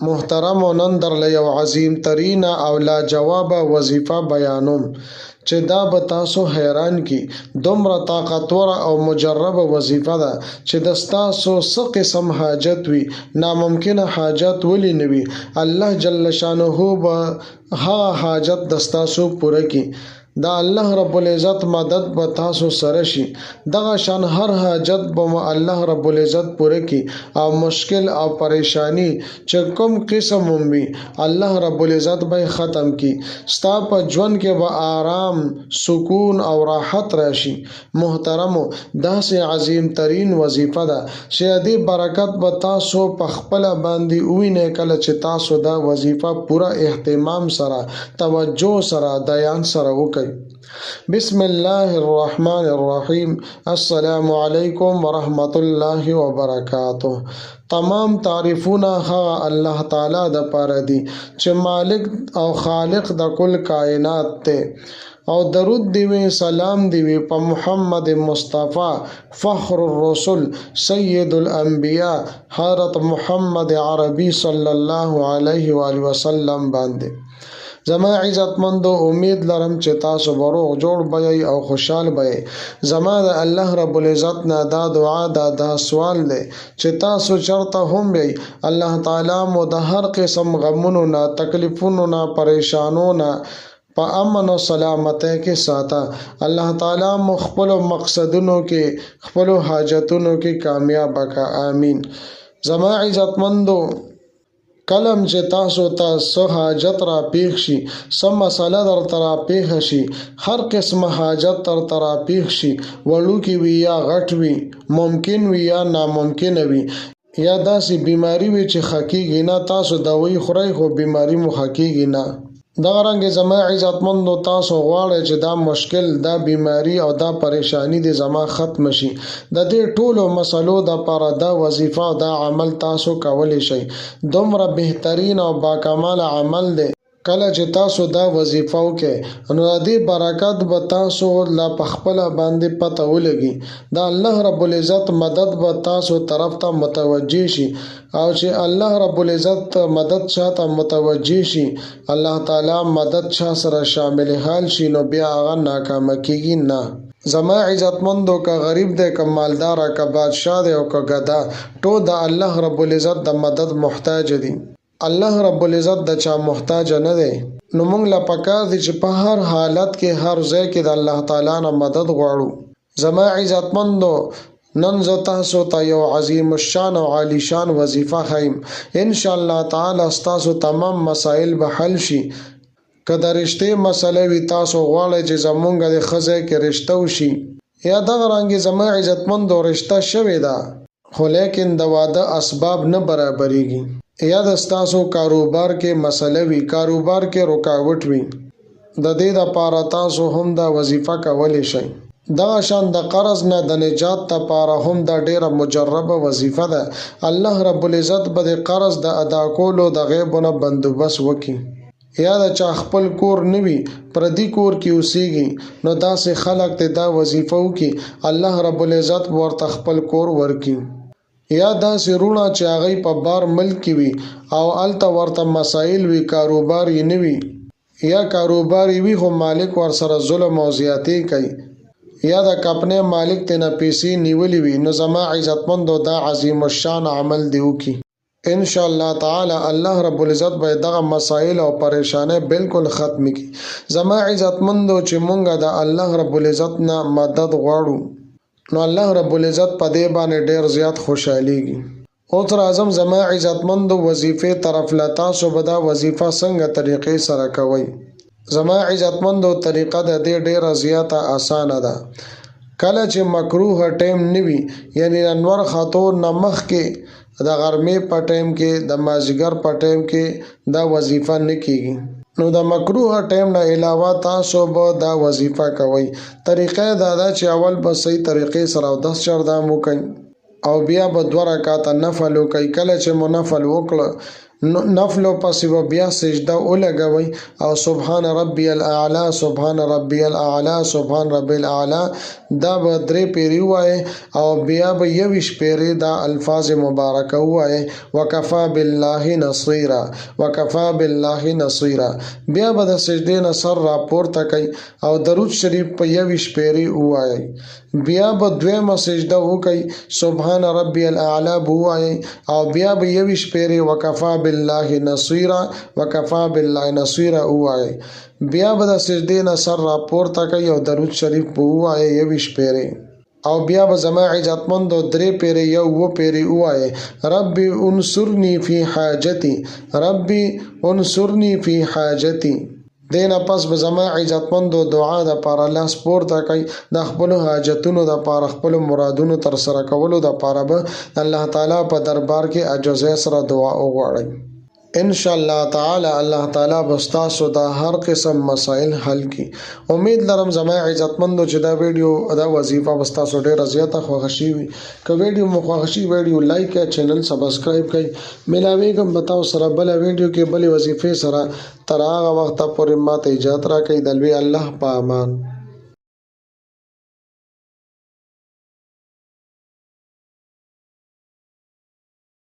محترم و نن در یو عظیم ترین او لاجواب وظیفه بیانوم چې دا به تاسو حیران کی. دومره طاقتور او مجرب وظیفه ده چې د ستاسو څه قسم حاجت وي، ناممکنه حاجت ولی نه وي، الله جل شانه به هغه حاجت د ستاسو پوره کی. دا الله رب العزت مدد به تاسو سره شي. دغه شان هر حاجت به الله رب العزت پوره کی او مشکل او پریشانی چې کوم قسم وي الله رب العزت به ختم کی. ستا په ژوند کې به آرام، سکون او راحت راشي. محترمو، داسې عظیم ترین وظیفه ده چې دې برکت به تاسو په خپل باندې وینئ کله چې تاسو دا وظیفه پوره اهتمام سره، توجه سره، دیان سره وکړئ. بسم الله الرحمن الرحیم. السلام علیکم ورحمت الله وبرکاته. تمام تعریفونه هغه الله تعالی د پاره دي چې مالک او خالق د کل کائنات ته، او درود دی وی، سلام دی وی په محمد مصطفی فخر الرسل سید الانبیاء حضرت محمد عربی صلی الله علیه و آله وسلم باندې. زما عزتمندو، امید لرم چې تاسو به روغ جوړ بئ او خوشحال بئ. زما د الله رب العزت نه دا دعا دا سوال دی چې تاسو چرته هم بئ، الله تعالی مو د هر قسم غمونو نه، تکلیفونو نه، پریشانو نه په امن او سلامتی کې ساته. الله تعالی مو خپل مقصدونو کې، خپل حاجتونو کې کامیاب کا. آمین. زما عزتمندو، کلم چې تاسو ته څه حاجت را پیښ شي، څه مسله درته را پیښه شي، هر قسم حاجت درته را پیښ شي، وړوکی وي یا غټ وي، ممکن وي یا ناممکنه وي، یا داسې بیماری وي چې ښه کېږي نه، تاسو دوایي خورئ خو بیماري مو ښه کېږي نه. دغه رنګې زما عزتمندو، تاسو غواړئ چې دا مشکل، دا بیماری او دا پریشانی دې زما ختم شي. د دې ټولو مسلو دپاره دا وظیفه او دا عمل تاسو کولی شئ. دومره بهترین او باکماله عمل دی. کله چې تاسو دا وظیفه وکړئ نو د دې برکت به تاسو لا په خپله باندې پته ولګي. دا الله رب العزت مدد به تاسو طرف ته متوجه شي، او چې الله رب العزت مدد چاته متوجه شي، الله تعالی مدد چا سره شامل حال شي، نو بیا هغه ناکامه کیږي نه. زما عزتمندو، که غریب دی، که مالدار، که بادشاه دی او که ګدا، ټول د الله رب العزت د مدد محتاج دي. الله رب العزت د چا محتاج نه دی. نو موږ له پکار دي چې په هر حالت کې، هر ځای کې د الله تعالی نه مدد غواړو. زما عزتمندو، نن زه تاسو ته یو عظیم الشان او عالی شان وظیفه ښیم. انشاءالله تعالی ستاسو تمام مسائل به حل شي. که د رشتې مسله وي، تاسو غواړئ چې زمونږ د ښه ځای کې رشته وشي، یا دغه رنګې زما عزتمندو رشته شوې ده خو لیکن د واده اسباب نه برابریږي، یا د ستاسو کاروبار کې مسله وي، کاروبار کې رکاوټ وي، د دې دپاره تاسو هم دا وظیفه کولی شئ. دغه شان د قرض نه د نجات دپاره هم دا ډیره مجربه وظیفه ده. الله رب العزت به د قرض د ادا کولو د غیبونه بندوبست وکړي. یا د چا خپل کور نه وي، پردي کور کې اوسیږي، نو داسې خلک ته دا وظیفه وکړي، الله رب العزت ورته خپل کور ورکړي. یا داسې رونه چې هغوی په بار ملک کې وي او هلته ورته مسایل وي، کاروبار یې نه وي، یا کاروبار یې وي خو مالک ورسره ظلم او زیاتې کوي، یا د کمپنۍ مالک ته نه پیسې نیولې وي، نو زما عزتمندو دا عظیم الشان عمل دی وکړي. انشاءالله تعالی الله رب العزت به دغه مسائل او پریشانه بالکل ختم کړي. زما عزتمندو، چې مونږ د الله رب العزت نه مدد غواړو نو الله رب العزت په دې باندې ډیر زیات خوشحالیږي. اوس راځم زما عزتمندو وظیفې طرف له. تاسو به دا وظیفه څنګه طریقې سره کوئ؟ زما عزتمندو، طریقه د دې ډیره زیاته اسانه ده. کله چې مکروه ټیم نه وي، یعنی انور خاطو نه مخکې د غرمې په ټیم کې، د مازدیګر په ټیم کې دا وظیفه نه کیږي، نو د مکروه ټیم نه علاوه تاسو به دا وظیفه کوئ. طریقه دا ده چې اول به صحیح طریقې سره اودس چردام وکئ، او بیا به 2 رکعاته نفل وکئ. کله چې مو نفل وکړه نفل پس و بیا سجده ولګوي او سبحان ربي الاعلى سبحان ربي الاعلى سبحان ربي الاعلى دا به درې پیری وای او بیا به یوش پیری دا الفاظ مبارکه وای وکفا بالله نصيرا وکفا بالله نصيرا بیا به د سجدې نه سر راپورته کوي او درود شریف په یوش پیری وای بیا به دویمه سجده وکي سبحان ربي الاعلى بوای او بیا به یوش پیری وکفا بالله نصيرا وکفا بالله نصيرا وای بیا به د سجدې نه سر راپورته کوي او درود شریف بوای یوش پیری او بیا به زما عزتمند درې پیری یو و پیری وای ربي انصرني في حاجتي ربي انصرني في حاجتي دینه پس به زما عزتمند دعا د پاره لاس پورته کوي د خپل حاجتونو د پاره خپل مرادونو تر سره کولو د پاره به الله تعالی په دربار کې عجزه سره دعا وغواړي ان شاء الله تعالی الله تعالی بستاسو دا هر قسم مسائل حل کی امید لرم زما عزتمندو چې دا ویډیو دا وظیفه بستاسو ډیره زیاته خوښی وي که ویډیو مو خوښی ویډیو لایک کړئ چینل سبسکرایب کړئ ملاویګم بتاو سره بل ویډیو کې بل وظیفه سره تر هغه وخت پورې ماته اجازه راکړئ د الله په امان